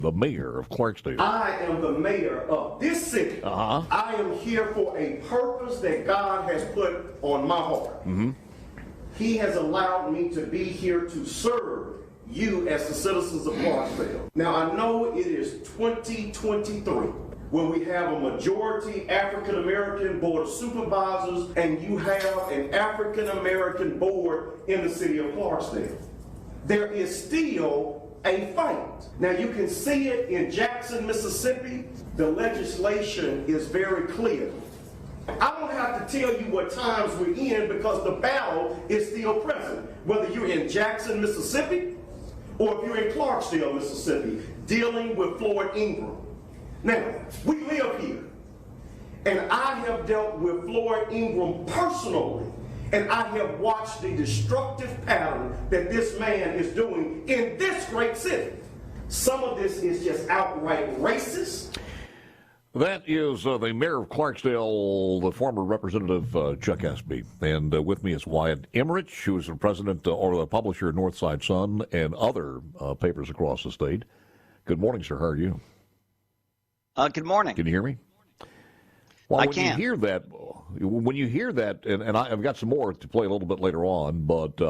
The mayor of Clarksdale. I am the mayor of this city. I am here for a purpose that God has put on my heart. He has allowed me to be here to serve you as the citizens of Clarksdale. Now, I know it is 2023 when we have a majority African American board of supervisors and you have an African American board in the city of Clarksdale. There is still a fight. Now, you can see it in Jackson, Mississippi. The legislation is very clear. I don't have to tell you what times we're in because the battle is still present. Whether you're in Jackson, Mississippi, or if you're in Clarksdale, Mississippi, dealing with Floyd Ingram. Now, we live here, and I have dealt with Floyd Ingram personally, and I have watched the destructive pattern that this man is doing in this great city. Some of this is just outright racist. That is the mayor of Clarksdale, the former representative Chuck Espy. And with me is Wyatt Emmerich, who is the president or the publisher of Northside Sun and other papers across the state. Good morning, sir. How are you? Good morning. Can you hear me? Well, I when can. When you hear that, and I've got some more to play a little bit later on, but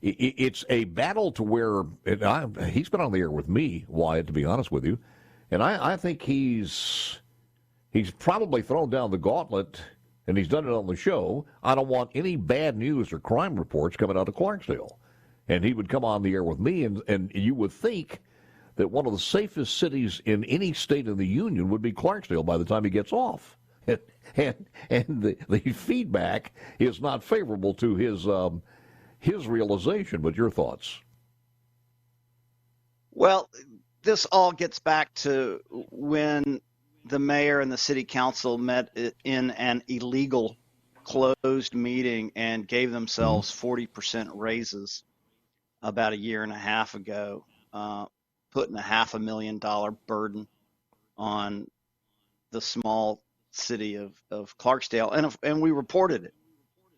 it's a battle to where he's been on the air with me, Wyatt, to be honest with you, and I think he's probably thrown down the gauntlet, and he's done it on the show. I don't want any bad news or crime reports coming out of Clarksdale. And he would come on the air with me, and you would think that one of the safest cities in any state in the union would be Clarksdale by the time he gets off. And the feedback is not favorable to his realization. But your thoughts? Well, this all gets back to when the mayor and the city council met in an illegal closed meeting and gave themselves 40% raises about a year and a half ago, putting a $500,000 burden on the small city of Clarksdale, and we reported it.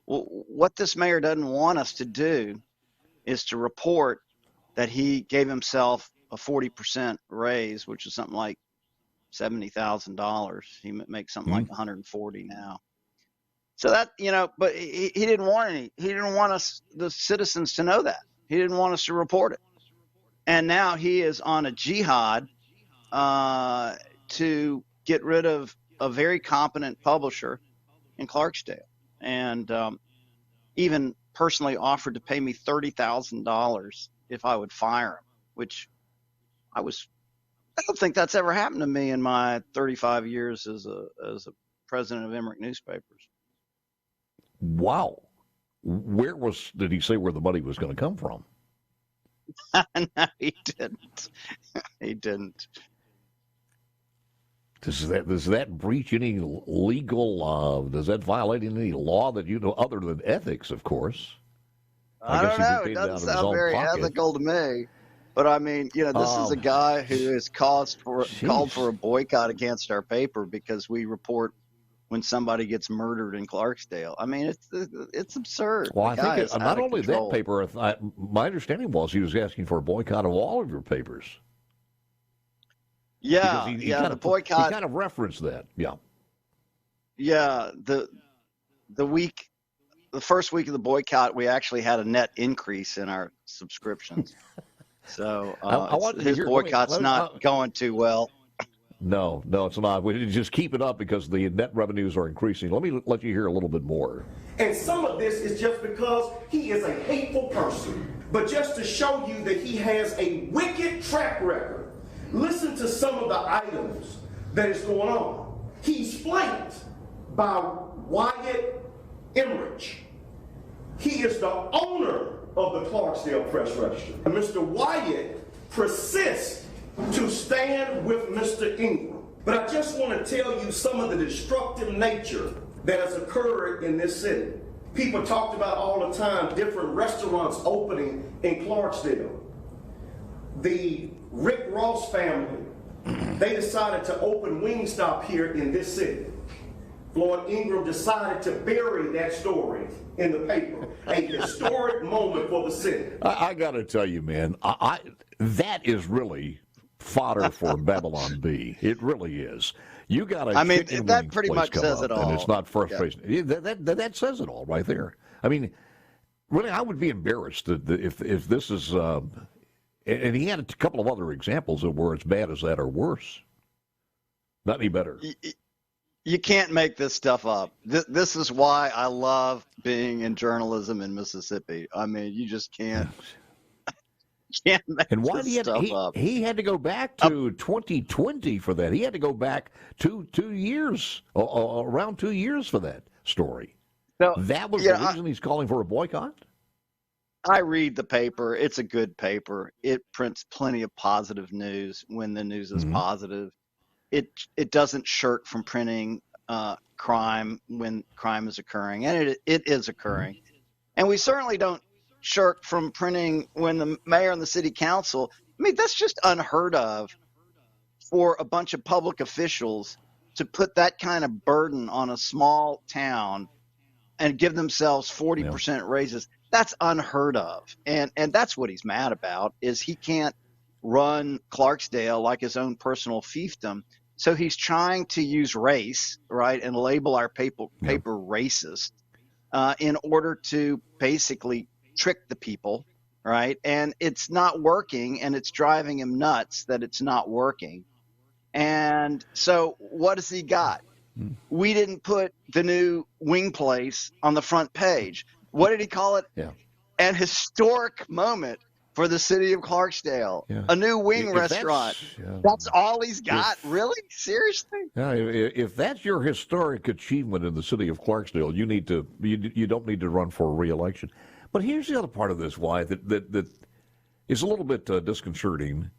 Well, what this mayor doesn't want us to do is to report that he gave himself a 40% raise, which is something like $70,000. He makes something like 140 now. So that, but he didn't want us, the citizens, to know that. He didn't want us to report it. And now he is on a jihad to get rid of a very competent publisher in Clarksdale, and even personally offered to pay me $30,000 if I would fire him, which I don't think that's ever happened to me in my 35 years as a president of Emmerich newspapers. Wow. Did he say where the money was going to come from? No, he didn't. He didn't. Does that breach any legal, does that violate any law that you know, other than ethics, of course? I don't know. It doesn't sound very ethical to me. But I mean, this is a guy who has called for a boycott against our paper because we report when somebody gets murdered in Clarksdale. I mean, it's absurd. Well, I think not only that paper. My understanding was he was asking for a boycott of all of your papers. Yeah, the boycott. He kind of referenced that. Yeah. Yeah, the first week of the boycott, we actually had a net increase in our subscriptions. So his boycott's not going too well. No, it's not. We just keep it up because the net revenues are increasing. Let me let you hear a little bit more. And some of this is just because he is a hateful person. But just to show you that he has a wicked track record, listen to some of the items that is going on. He's flanked by Wyatt Emmerich. He is the owner of the Clarksdale Press Register. Mr. Wyatt persists to stand with Mr. Ingram. But I just want to tell you some of the destructive nature that has occurred in this city. People talked about all the time different restaurants opening in Clarksdale. The Rick Ross family, they decided to open Wingstop here in this city. Floyd Ingram decided to bury that story in the paper. A historic moment for the city. I got to tell you, man, that is really fodder for Babylon B. It really is. You got a chicken that wings pretty place much come says up, it all. and it's not frustration. Yeah. That says it all right there. I mean, really, I would be embarrassed if this is. And he had a couple of other examples of where it's bad as that or worse. Not any better. You can't make this stuff up. This is why I love being in journalism in Mississippi. I mean, you just can't. Can't make and why this stuff up. He had to go back to 2020 for that. He had to go back 2 years, around 2 years for that story. So, that was the reason he's calling for a boycott? I read the paper. It's a good paper. It prints plenty of positive news when the news is positive. It doesn't shirk from printing crime when crime is occurring, and it is occurring. And we certainly don't shirk from printing when the mayor and the city council. I mean, that's just unheard of for a bunch of public officials to put that kind of burden on a small town and give themselves 40% raises. That's unheard of. And that's what he's mad about, is he can't run Clarksdale like his own personal fiefdom. So he's trying to use race, right, and label our paper racist in order to basically trick the people, right? And it's not working, and it's driving him nuts that it's not working. And so what has he got? We didn't put the new wing place on the front page. What did he call it? Yeah. An historic moment for the city of Clarksdale. Yeah. A new wing restaurant. That's all he's got? Really? Seriously? Yeah, if that's your historic achievement in the city of Clarksdale, you don't need to run for a re-election. But here's the other part of this, Wyatt, that is a little bit disconcerting.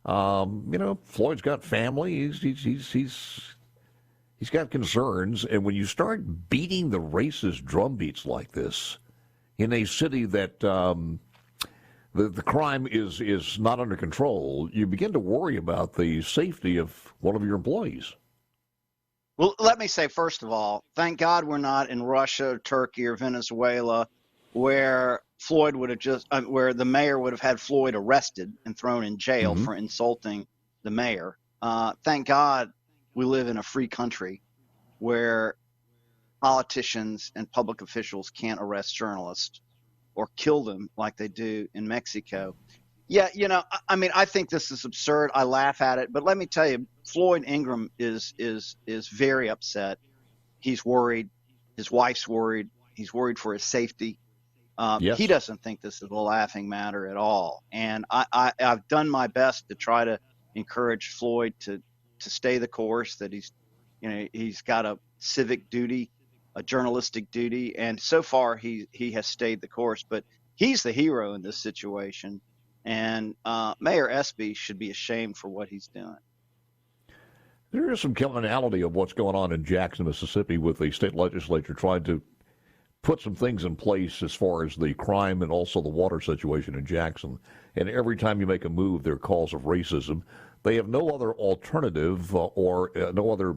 Floyd's got family. He's got concerns, and when you start beating the racist drumbeats like this in a city that the crime is not under control, you begin to worry about the safety of one of your employees. Well, let me say, first of all, thank God we're not in Russia, Turkey, or Venezuela, where Floyd would have where the mayor would have had Floyd arrested and thrown in jail for insulting the mayor. Thank God we live in a free country where politicians and public officials can't arrest journalists or kill them like they do in Mexico. Yeah, I mean, I think this is absurd. I laugh at it, but let me tell you, Floyd Ingram is very upset. He's worried. His wife's worried. He's worried for his safety. Yes. He doesn't think this is a laughing matter at all. And I've done my best to try to encourage Floyd to stay the course, that he's got a civic duty, a journalistic duty, and so far he has stayed the course. But he's the hero in this situation, and Mayor Espy should be ashamed for what he's doing. There is some commonality of what's going on in Jackson, Mississippi, with the state legislature trying to put some things in place as far as the crime and also the water situation in Jackson. And every time you make a move, there are calls of racism. They have no other alternative or no other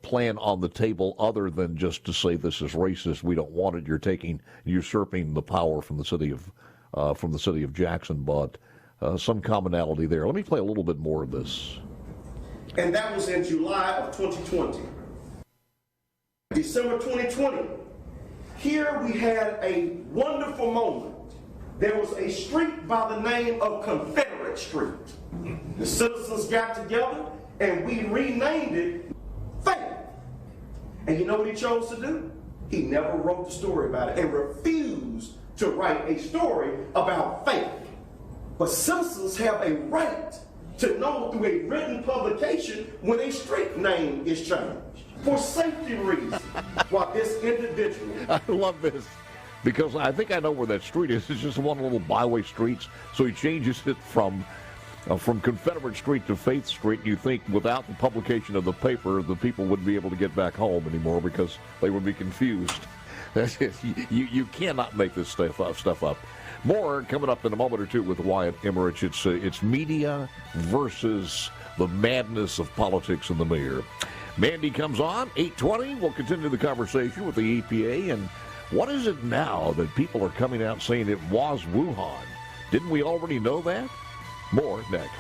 plan on the table other than just to say this is racist. We don't want it. You're usurping the power from the city of Jackson. But some commonality there. Let me play a little bit more of this. And that was in July of 2020. December 2020. Here we had a wonderful moment. There was a street by the name of Confederate Street. The citizens got together and we renamed it Faith. And you know what he chose to do? He never wrote the story about it and refused to write a story about faith. But citizens have a right to know through a written publication when a street name is changed. For safety reasons, while this individual... I love this, because I think I know where that street is. It's just one little byway streets, so he changes it from Confederate Street to Faith Street. You think without the publication of the paper, the people wouldn't be able to get back home anymore because they would be confused. You cannot make this stuff up. More coming up in a moment or two with Wyatt Emmerich. It's media versus the madness of politics and the mayor. Mandy comes on, 8:20. We'll continue the conversation with the EPA. And what is it now that people are coming out saying it was Wuhan? Didn't we already know that? More next.